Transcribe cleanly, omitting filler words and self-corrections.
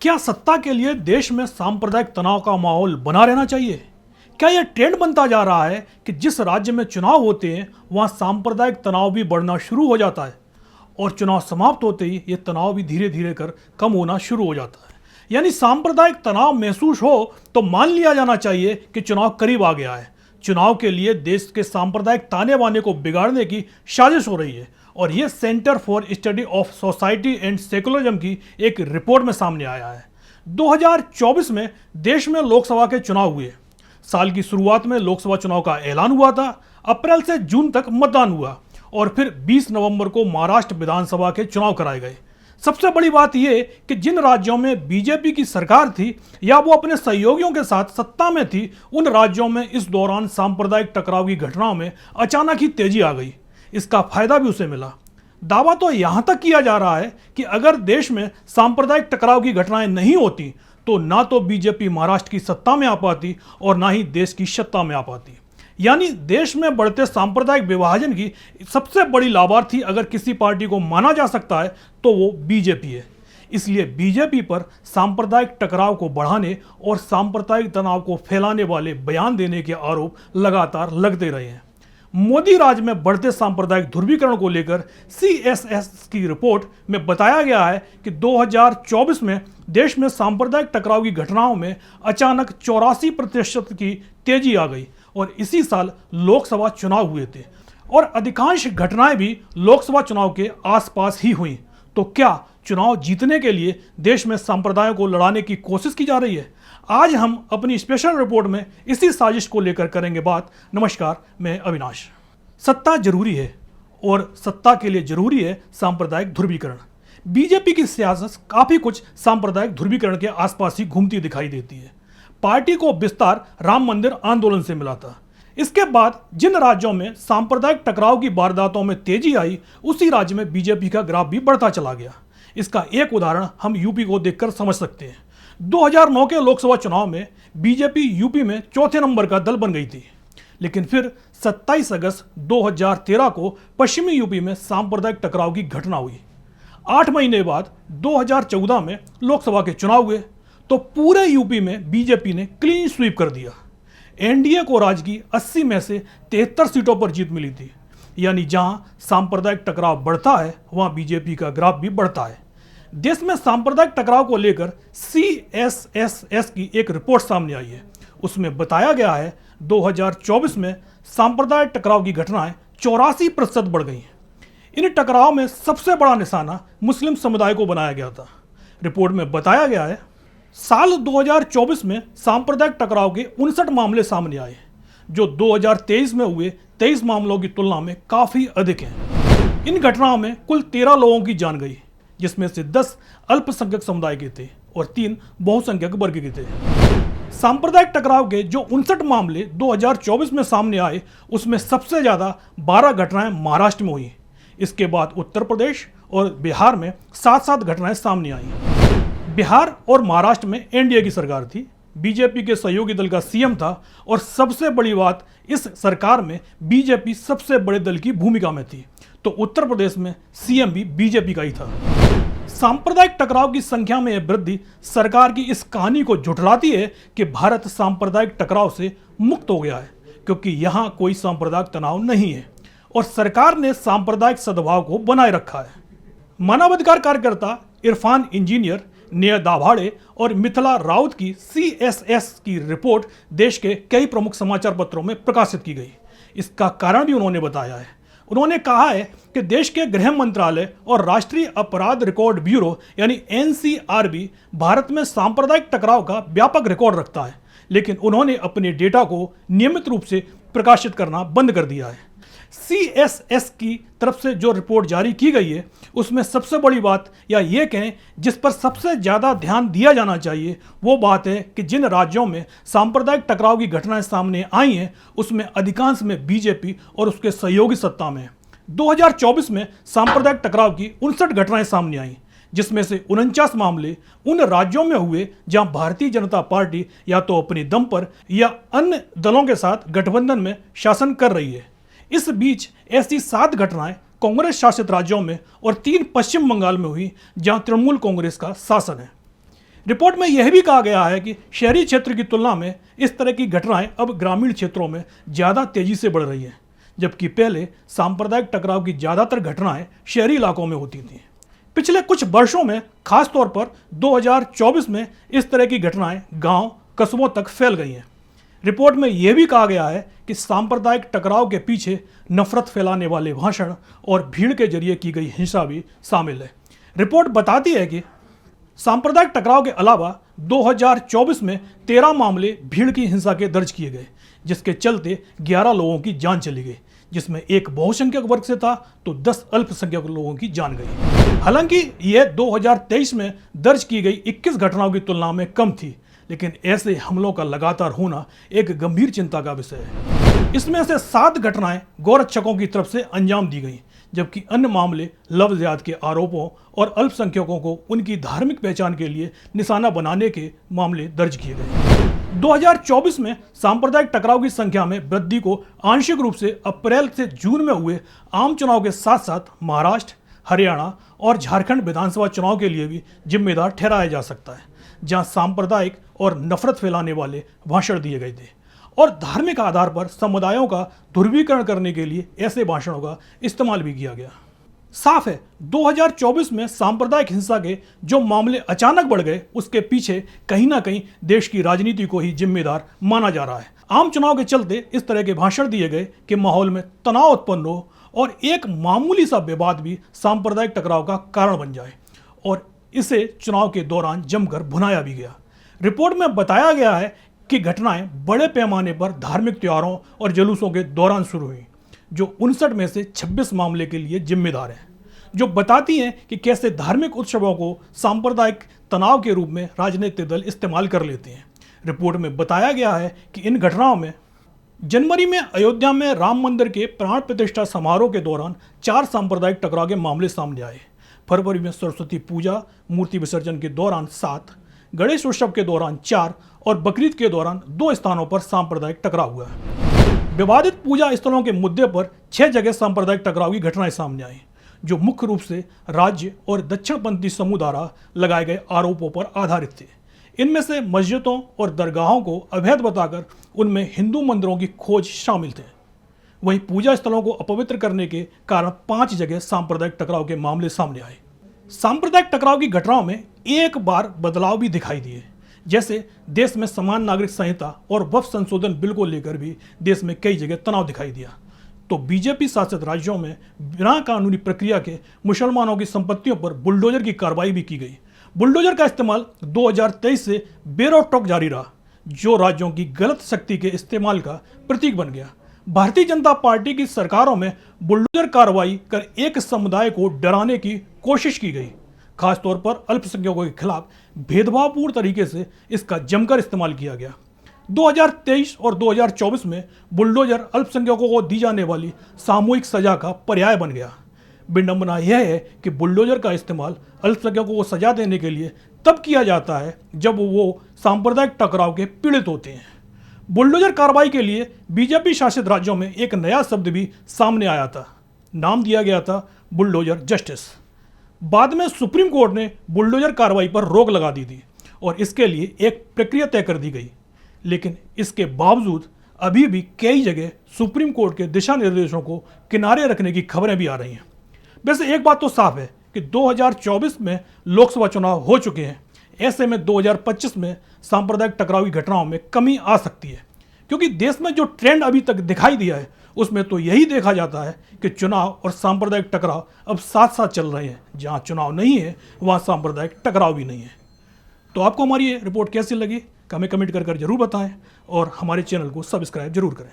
क्या सत्ता के लिए देश में सांप्रदायिक तनाव का माहौल बना रहना चाहिए? क्या यह ट्रेंड बनता जा रहा है कि जिस राज्य में चुनाव होते हैं वहां सांप्रदायिक तनाव भी बढ़ना शुरू हो जाता है और चुनाव समाप्त होते ही ये तनाव भी धीरे धीरे कर कम होना शुरू हो जाता है? यानी सांप्रदायिक तनाव महसूस हो तो मान लिया जाना चाहिए कि चुनाव करीब आ गया है। चुनाव के लिए देश के सांप्रदायिक ताने बाने को बिगाड़ने की साजिश हो रही है और ये centre for study of society and secularism की एक रिपोर्ट में सामने आया है। 2024 में देश में लोकसभा के चुनाव हुए। साल की शुरुआत में लोकसभा चुनाव का ऐलान हुआ था। अप्रैल से जून तक मतदान हुआ और फिर 20 नवंबर को महाराष्ट्र विधानसभा के चुनाव कराए गए। सबसे बड़ी बात यह कि जिन राज्यों में बीजेपी की सरकार थी या वो अपने सहयोगियों के साथ सत्ता में थी, उन राज्यों में इस दौरान सांप्रदायिक टकराव की घटनाओं में अचानक ही तेजी आ गई। इसका फायदा भी उसे मिला। दावा तो यहां तक किया जा रहा है कि अगर देश में सांप्रदायिक टकराव की घटनाएं नहीं होती तो ना तो बीजेपी महाराष्ट्र की सत्ता में आ पाती और ना ही देश की सत्ता में आ पाती। यानी देश में बढ़ते सांप्रदायिक विभाजन की सबसे बड़ी लाभार्थी अगर किसी पार्टी को माना जा सकता है तो वो बीजेपी है। इसलिए बीजेपी पर सांप्रदायिक टकराव को बढ़ाने और सांप्रदायिक तनाव को फैलाने वाले बयान देने के आरोप लगातार लगते रहे हैं। मोदी राज में बढ़ते सांप्रदायिक ध्रुवीकरण को लेकर CSS की रिपोर्ट में बताया गया है कि 2024 में देश में सांप्रदायिक टकराव की घटनाओं में अचानक 84% की तेजी आ गई और इसी साल लोकसभा चुनाव हुए थे और अधिकांश घटनाएं भी लोकसभा चुनाव के आसपास ही हुई। तो क्या चुनाव जीतने के लिए देश में सांप्रदायों को लड़ाने की कोशिश की जा रही है? आज हम अपनी स्पेशल रिपोर्ट में इसी साजिश को लेकर करेंगे बात। नमस्कार, मैं अविनाश। सत्ता जरूरी है और सत्ता के लिए जरूरी है सांप्रदायिक ध्रुवीकरण। बीजेपी की सियासत काफी कुछ सांप्रदायिक ध्रुवीकरण के आसपास ही घूमती दिखाई देती है। पार्टी को विस्तार राम मंदिर आंदोलन से मिला था। इसके बाद जिन राज्यों में सांप्रदायिक टकराव की वारदातों में तेजी आई, उसी राज्य में बीजेपी का ग्राफ भी बढ़ता चला गया। इसका एक उदाहरण हम यूपी को देखकर समझ सकते हैं। 2009 के लोकसभा चुनाव में बीजेपी यूपी में चौथे नंबर का दल बन गई थी, लेकिन फिर 27 अगस्त 2013 को पश्चिमी यूपी में सांप्रदायिक टकराव की घटना हुई। 8 महीने बाद 2014 में लोकसभा के चुनाव हुए तो पूरे यूपी में बीजेपी ने क्लीन स्वीप कर दिया। एनडीए को राज्य की 80 में से 73 सीटों पर जीत मिली थी। यानी जहां सांप्रदायिक टकराव बढ़ता है वहां बीजेपी का ग्राफ भी बढ़ता है। देश में सांप्रदायिक टकराव को लेकर CSS की एक रिपोर्ट सामने आई है। उसमें बताया गया है 2024 में सांप्रदायिक टकराव की घटनाएं 84% बढ़ गई हैं। इन टकराव में सबसे बड़ा निशाना मुस्लिम समुदाय को बनाया गया था। रिपोर्ट में बताया गया है साल 2024 में सांप्रदायिक टकराव के 59 मामले सामने आए, जो 2023 में हुए 23 मामलों की तुलना में काफी अधिक हैं। इन घटनाओं में कुल 13 लोगों की जान गई, जिसमें से 10 अल्पसंख्यक समुदाय के थे और 3 बहुसंख्यक वर्ग के थे। सांप्रदायिक टकराव के जो 59 मामले 2024 में सामने आए, उसमें सबसे ज्यादा 12 घटनाएं महाराष्ट्र में हुई। इसके बाद उत्तर प्रदेश और बिहार में 7-7 घटनाएं सामने आई। बिहार और महाराष्ट्र में एनडीए की सरकार थी, बीजेपी के सहयोगी दल का सीएम था और सबसे बड़ी बात, इस सरकार में बीजेपी सबसे बड़े दल की भूमिका में थी। तो उत्तर प्रदेश में सीएम भी बीजेपी का ही था। सांप्रदायिक टकराव की संख्या में यह वृद्धि सरकार की इस कहानी को झुठलाती है कि भारत सांप्रदायिक टकराव से मुक्त हो गया है, क्योंकि यहाँ कोई सांप्रदायिक तनाव नहीं है और सरकार ने सांप्रदायिक सद्भाव को बनाए रखा है। मानवाधिकार कार्यकर्ता इरफान इंजीनियर, नेहा दाभाड़े और मिथिला राउत की CSS की रिपोर्ट देश के कई प्रमुख समाचार पत्रों में प्रकाशित की गई। इसका कारण भी उन्होंने बताया है। उन्होंने कहा है कि देश के गृह मंत्रालय और राष्ट्रीय अपराध रिकॉर्ड ब्यूरो यानी NCRB भारत में सांप्रदायिक टकराव का व्यापक रिकॉर्ड रखता है, लेकिन उन्होंने अपने डेटा को नियमित रूप से प्रकाशित करना बंद कर दिया है। CSS की तरफ से जो रिपोर्ट जारी की गई है, उसमें सबसे बड़ी बात या ये कहें जिस पर सबसे ज़्यादा ध्यान दिया जाना चाहिए, वो बात है कि जिन राज्यों में सांप्रदायिक टकराव की घटनाएं सामने आई हैं, उसमें अधिकांश में बीजेपी और उसके सहयोगी सत्ता में है। 2024 में सांप्रदायिक टकराव की 59 घटनाएं सामने आई, जिसमें से 49 मामले उन राज्यों में हुए जहां भारतीय जनता पार्टी या तो अपने दम पर या अन्य दलों के साथ गठबंधन में शासन कर रही है। इस बीच ऐसी 7 घटनाएं कांग्रेस शासित राज्यों में और 3 पश्चिम बंगाल में हुई, जहां तृणमूल कांग्रेस का शासन है। रिपोर्ट में यह भी कहा गया है कि शहरी क्षेत्र की तुलना में इस तरह की घटनाएं अब ग्रामीण क्षेत्रों में ज़्यादा तेजी से बढ़ रही हैं, जबकि पहले सांप्रदायिक टकराव की ज़्यादातर घटनाएं शहरी इलाकों में होती थीं। पिछले कुछ वर्षों में, खासतौर पर 2024 में, इस तरह की घटनाएं गांव, कस्बों तक फैल गई हैं। रिपोर्ट में यह भी कहा गया है कि सांप्रदायिक टकराव के पीछे नफरत फैलाने वाले भाषण और भीड़ के जरिए की गई हिंसा भी शामिल है। रिपोर्ट बताती है कि सांप्रदायिक टकराव के अलावा 2024 में 13 मामले भीड़ की हिंसा के दर्ज किए गए, जिसके चलते 11 लोगों की जान चली गई, जिसमें एक बहुसंख्यक वर्ग से था तो 10 अल्पसंख्यक लोगों की जान गई। हालांकि यह 2023 में दर्ज की गई 21 घटनाओं की तुलना में कम थी, लेकिन ऐसे हमलों का लगातार होना एक गंभीर चिंता का विषय है। इसमें से 7 घटनाएं गौरक्षकों की तरफ से अंजाम दी गई, जबकि अन्य मामले लव जिहाद के आरोपों और अल्पसंख्यकों को उनकी धार्मिक पहचान के लिए निशाना बनाने के मामले दर्ज किए गए। 2024 में सांप्रदायिक टकराव की संख्या में वृद्धि को आंशिक रूप से अप्रैल से जून में हुए आम चुनाव के साथ साथ महाराष्ट्र, हरियाणा और झारखंड विधानसभा चुनाव के लिए भी जिम्मेदार ठहराया जा सकता है, जहां सांप्रदायिक और नफरत फैलाने वाले भाषण दिए गए थे और धार्मिक आधार पर समुदायों का ध्रुवीकरण करने के लिए ऐसे भाषणों का इस्तेमाल भी किया गया। साफ है, 2024 में सांप्रदायिक हिंसा के जो मामले अचानक बढ़ गए, उसके पीछे कहीं ना कहीं देश की राजनीति को ही जिम्मेदार माना जा रहा है। आम चुनाव के चलते इस तरह के भाषण दिए गए कि माहौल में तनाव उत्पन्न हो और एक मामूली सा विवाद भी सांप्रदायिक टकराव का कारण बन जाए, और इसे चुनाव के दौरान जमकर भुनाया भी गया। रिपोर्ट में बताया गया है कि घटनाएं बड़े पैमाने पर धार्मिक त्योहारों और जुलूसों के दौरान शुरू हुई, जो 59 में से 26 मामले के लिए जिम्मेदार हैं, जो बताती हैं कि कैसे धार्मिक उत्सवों को सांप्रदायिक तनाव के रूप में राजनीतिक दल इस्तेमाल कर लेते हैं। रिपोर्ट में बताया गया है कि इन घटनाओं में जनवरी में अयोध्या में राम मंदिर के प्राण प्रतिष्ठा समारोह के दौरान 4 सांप्रदायिक टकराव के मामले सामने आए। फरवरी में सरस्वती पूजा मूर्ति विसर्जन के दौरान 7, गणेश उत्सव के दौरान 4 और बकरीद के दौरान 2 स्थानों पर सांप्रदायिक टकराव हुआ। विवादित पूजा स्थलों के मुद्दे पर 6 जगह सांप्रदायिक टकराव की घटनाएं सामने आई, जो मुख्य रूप से राज्य और दक्षिणपंथी समूह द्वारा लगाए गए आरोपों पर आधारित थे। इनमें से मस्जिदों और दरगाहों को अवैध बताकर उनमें हिंदू मंदिरों की खोज शामिल थे। वहीं पूजा स्थलों को अपवित्र करने के कारण 5 जगह सांप्रदायिक टकराव के मामले सामने आए। सांप्रदायिक टकराव की घटनाओं में एक बार बदलाव भी दिखाई दिए, जैसे देश में समान नागरिक संहिता और वक्फ संशोधन बिल को लेकर भी देश में कई जगह तनाव दिखाई दिया। तो बीजेपी शासित राज्यों में बिना कानूनी प्रक्रिया के मुसलमानों की संपत्तियों पर बुलडोजर की कार्रवाई भी की गई। बुलडोजर का इस्तेमाल 2023 से बेरोक-टोक जारी रहा, जो राज्यों की गलत शक्ति के इस्तेमाल का प्रतीक बन गया। भारतीय जनता पार्टी की सरकारों में बुलडोजर कार्रवाई कर एक समुदाय को डराने की कोशिश की गई। खासतौर पर अल्पसंख्यकों के खिलाफ भेदभावपूर्ण तरीके से इसका जमकर इस्तेमाल किया गया। 2023 और 2024 में बुलडोजर अल्पसंख्यकों को दी जाने वाली सामूहिक सजा का पर्याय बन गया। विडंबना यह है कि बुलडोजर का इस्तेमाल अल्पसंख्यकों को सजा देने के लिए तब किया जाता है जब वो सांप्रदायिक टकराव के पीड़ित होते हैं। बुलडोजर कार्रवाई के लिए बीजेपी शासित राज्यों में एक नया शब्द भी सामने आया था। नाम दिया गया था बुलडोजर जस्टिस। बाद में सुप्रीम कोर्ट ने बुलडोजर कार्रवाई पर रोक लगा दी थी और इसके लिए एक प्रक्रिया तय कर दी गई, लेकिन इसके बावजूद अभी भी कई जगह सुप्रीम कोर्ट के दिशा निर्देशों को किनारे रखने की खबरें भी आ रही हैं। वैसे एक बात तो साफ है कि 2024 में लोकसभा चुनाव हो चुके हैं। ऐसे में 2025 में सांप्रदायिक टकराव की घटनाओं में कमी आ सकती है, क्योंकि देश में जो ट्रेंड अभी तक दिखाई दिया है उसमें तो यही देखा जाता है कि चुनाव और सांप्रदायिक टकराव अब साथ साथ चल रहे हैं। जहां चुनाव नहीं है वहां सांप्रदायिक टकराव भी नहीं है। तो आपको हमारी ये रिपोर्ट कैसी लगी, हमें कमेंट कर जरूर बताएं और हमारे चैनल को सब्सक्राइब जरूर करें।